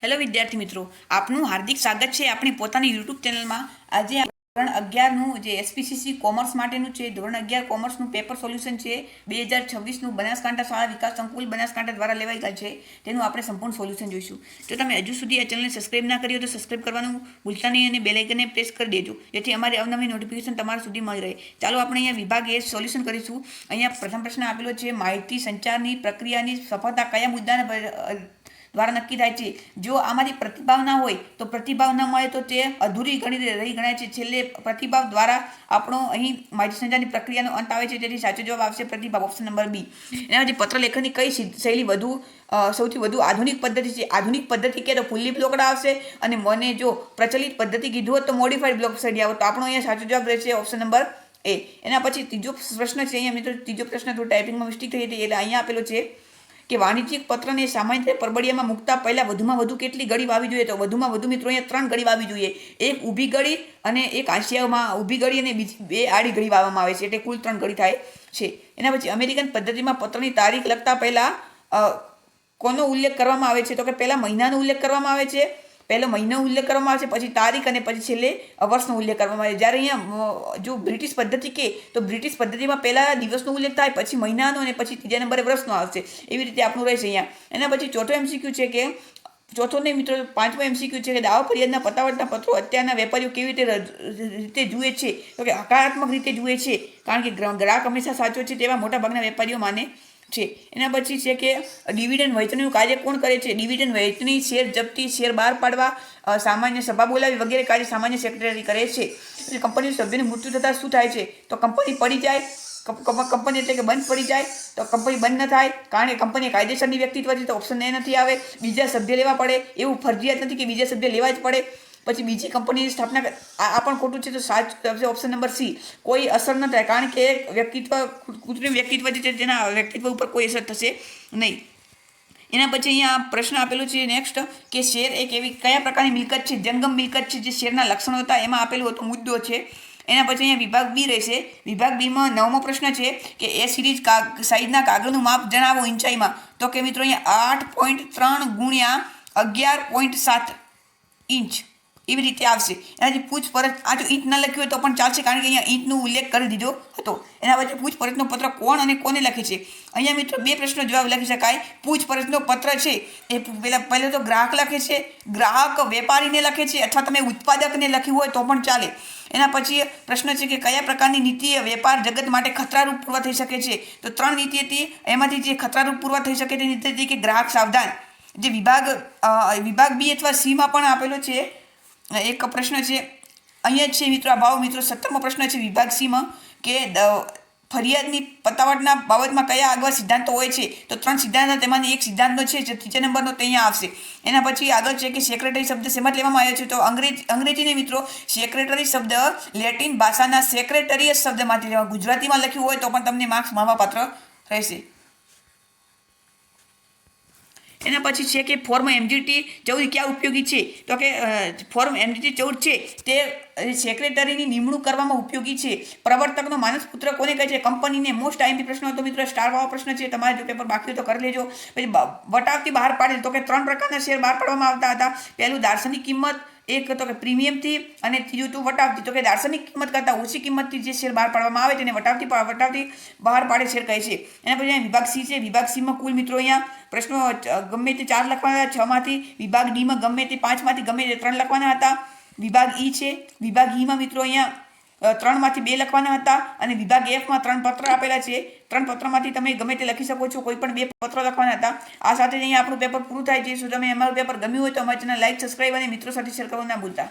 Hello વિદ્યાર્થી મિત્રો, આપનું હાર્દિક સ્વાગત છે આપણી પોતાની યુટ્યુબ ચેનલમાં। આજે ધોરણ 11નું જે એસપીસીસી કોમર્સ માટેનું છે, ધોરણ 11 કોમર્સનું પેપર સોલ્યુશન છે 2026નું બનાસકાંઠા શાળા વિકાસ સંકુલ બનાસકાંઠા દ્વારા લેવાયેલ છે, તેનું આપણે સંપૂર્ણ સોલ્યુશન જોઈશું। જો તમે હજુ સુધી આ ચેનલને સબસ્ક્રાઇબ ના કરી હોય તો સબસ્ક્રાઇબ કરવાનું ભૂલતા નહીં અને બેલ આઇકનને પ્રેસ કરી દેજો, જેથી અમારી અવનવી નોટિફિકેશન તમારા સુધી મળી રહે। ચાલો આપણે અહીંયા વિભાગ એ સોલ્યુશન કરીશું। અહીંયા પ્રથમ પ્રશ્ન આપેલો છે, માહિતી સંચારની પ્રક્રિયાની સફળતા કયા મુદ્દાને દ્વારા નક્કી થાય છે? જો આમાંથી પ્રતિભાવ ના હોય તો પ્રતિભાવ ન મળે તો તે અધૂરી રહી ગણાય છે। છેલ્લે પ્રતિભાવ દ્વારા આપણો અહીં માહિતી સંચારની પ્રક્રિયાનો અંત આવે છે, તેથી સાચો જવાબ આવશે પ્રતિભાવ, ઓપ્શન નંબર બી। એના પછી પત્ર લેખનની કઈ શૈલી સૌથી વધુ આધુનિક પદ્ધતિ છે? આધુનિક પદ્ધતિ કે તો ફુલ્લી બ્લોકડ આવશે, અને મને જો પ્રચલિત પદ્ધતિ કીધું હોત તો મોડિફાઈડ બ્લોક સ્ટડી આવે, તો આપણો અહીંયા સાચો જવાબ રહેશે ઓપ્શન નંબર એ। એના પછી ત્રીજો પ્રશ્ન છે, અહીંયા મિત્રો ત્રીજો પ્રશ્ન થોડું ટાઈપિંગમાં મિસ્ટેક થઈ હતી, એટલે અહીંયા આપેલો છે કે વાણિજ્યિક પત્રને સામાન્ય રીતે પરબડિયામાં મૂકતા પહેલા વધુમાં વધુ કેટલી ગળી વાવી જોઈએ? તો વધુમાં વધુ મિત્રો અહીંયા 3 ગળી વાવી જોઈએ, એક ઊભી ગળી અને એક હાંસિયામાં ઊભી ગળી અને બીજી 2 આડી ગળી વાવવામાં આવે છે, એટલે કુલ 3 ગળી થાય છે। એના પછી અમેરિકન પદ્ધતિમાં પત્રની તારીખ લખતા પહેલા કોનો ઉલ્લેખ કરવામાં આવે છે? તો કે પહેલા મહિનાનો ઉલ્લેખ કરવામાં આવે છે, પહેલો મહિનો ઉલ્લેખ કરવામાં આવે છે, પછી તારીખ અને પછી છેલ્લે વર્ષનો ઉલ્લેખ કરવામાં આવે છે। જ્યારે અહીંયા જો બ્રિટિશ પદ્ધતિ કે તો બ્રિટિશ પદ્ધતિમાં પહેલા દિવસનો ઉલ્લેખ થાય, પછી મહિનાનો અને પછી ત્રીજા નંબરે વર્ષનો આવશે, એવી રીતે આપણું રહેશે અહીંયા। એના પછી ચોથો એમસીક્યુ છે કે ચોથો નહીં મિત્રો, પાંચમો એમસીક્યુ છે કે દાવા ફરિયાદના પતાવટના પત્રો અત્યારના વેપારીઓ કેવી રીતે જુએ છે? તો કે હકારાત્મક રીતે જુએ છે, કારણ કે ગ્રાહક હંમેશા સાચો છે તેવા મોટાભાગના વેપારીઓ માને છે। એના પછી છે કે ડિવિડન્ડ વહેંચણીનું કાર્ય કોણ કરે છે? ડિવિડન્ડ વહેંચણી, શેર જપ્તી, શેર બહાર પાડવા, સામાન્ય સભા બોલાવી વગેરે કાર્ય સામાન્ય સેક્રેટરી કરે છે। કંપની સભ્યનું મૃત્યુ થતાં શું થાય છે? તો કંપની પડી જાય, કંપની એટલે કે બંધ પડી જાય, તો કંપની બંધ ન થાય કારણ કે કંપની કાયદેસરની વ્યક્તિત્વ છે, તો ઓપ્શન એ નથી આવે। બીજા સભ્ય લેવા પડે, એવું ફરજિયાત નથી કે બીજા સભ્ય લેવા જ પડે। પછી બીજી કંપનીની સ્થાપના, આ પણ ખોટું છે, તો સાચું ઓપ્શન નંબર સી, કોઈ અસર ન થાય કારણ કે વ્યક્તિત્વ કૃત્રિમ વ્યક્તિત્વ છે, તેના વ્યક્તિત્વ ઉપર કોઈ અસર થશે નહીં। એના પછી અહીંયા પ્રશ્ન આપેલો છે નેક્સ્ટ કે શેર એક એવી કયા પ્રકારની મિલકત છે? જંગમ મિલકત છે, જે શેરના લક્ષણો હતા એમાં આપેલું હતો મુદ્દો છે। એના પછી અહીંયા વિભાગ બી રહેશે। વિભાગ બીમાં 9મો પ્રશ્ન છે કે એ સિરીઝ સાઇઝના કાગળનું માપ જણાવો ઊંચાઈમાં? તો કે મિત્રો અહીંયા 8.3 ગુણ્યા 11.7 ઇંચ એવી રીતે આવશે। એનાથી પૂછપરછ, આ જો ઇંચ ન લખ્યું હોય તો પણ ચાલશે, કારણ કે અહીંયા ઇંચનો ઉલ્લેખ કરી દીધો હતો। એના પછી પૂછપરછનો પત્ર કોણ અને કોને લખે છે? અહીંયા મિત્રો 2 પ્રશ્નો જવાબ લખી શકાય। પૂછપરછનો પત્ર છે એ પહેલો તો ગ્રાહક લખે છે, ગ્રાહક વેપારીને લખે છે, અથવા તમે ઉત્પાદકને લખ્યું હોય તો પણ ચાલે। એના પછી પ્રશ્ન છે કે કયા પ્રકારની નીતિ વેપાર જગત માટે ખતરારૂપ પૂર્વ થઈ શકે છે? તો 3 નીતિ હતી, એમાંથી જે ખતરારૂપ પૂર્વ થઈ શકે તે નીતિ હતી કે ગ્રાહક સાવધાન, જે વિભાગ બી અથવા સીમાં પણ આપેલો છે। એક પ્રશ્ન છે અહીંયા છે મિત્રો, આ ભાવ મિત્રો 17મો પ્રશ્ન છે વિભાગ સીમાં કે ફરિયાદની પતાવટના બાબતમાં કયા આગવા સિદ્ધાંતો હોય છે? તો 3 સિદ્ધાંત, તેમાંની એક સિદ્ધાંતનો છે જે ત્રીજા નંબરનો તે અહીંયા આવશે। એના પછી આગળ છે કે સેક્રેટરી શબ્દ શેમાં લેવામાં આવ્યો છે? તો અંગ્રેજીને મિત્રો સેક્રેટરી શબ્દ લેટિન ભાષાના સેક્રેટરીયસ શબ્દમાંથી લેવા, ગુજરાતીમાં લખ્યું હોય તો પણ તમને માર્ક્સ મળવાપાત્ર રહેશે। એના પછી છે કે ફોર્મ MGT 14 ક્યાં ઉપયોગી છે? તો કે ફોર્મ MGT 14 છે તે સેક્રેટરીની નિમણૂક કરવામાં ઉપયોગી છે। પ્રવર્તકનો માનસપુત્ર કોને કહે છે? કંપનીને। મોસ્ટ આઈએમપી પ્રશ્ન હતો મિત્રો, સ્ટાર વાળો પ્રશ્ન છે, તમારે જો પેપર બાકી હોય તો કરી લેજો। પછી વટાવતી બહાર પાડે, તો કે 3 પ્રકારના શેર બહાર પાડવામાં આવતા હતા। પહેલું દાર્શનિક કિંમત, એક તો કે પ્રીમિયમથી, અને ત્રીજું તો વટાવતી, તો કે દાર્શનિક કિંમત કરતાં ઓછી કિંમતથી જે શેર બહાર પાડવામાં આવે તેને વટાવતી બહાર પાડે શેર કહે છે। એના પછી અહીંયા વિભાગ સી છે। વિભાગ સીમાં કુલ મિત્રો અહીંયા પ્રશ્નો ગમે તે 4 લખવાના, 6માંથી, વિભાગ ડીમાં ગમે તે 5માંથી ગમે તે 3 લખવાના હતા। વિભાગ ઈ છે, વિભાગ ઈમાં મિત્રો અહીંયા 3માંથી 2 લખવાના હતા, અને વિભાગ એફમાં 3 પત્ર આપેલા છે, 3 પત્રમાંથી તમે ગમે તે લખી શકો છો, કોઈ પણ 2 પત્ર લખવાના હતા। આ સાથે જ અહીંયા આપણું પેપર પૂરું થાય છે। શું તમે અમારું પેપર ગમ્યું હોય તો અમારી ચેનલ લાઈક, સબસ્ક્રાઈબ અને મિત્રો સાથે શેર કરવાનું ના ભૂલતા।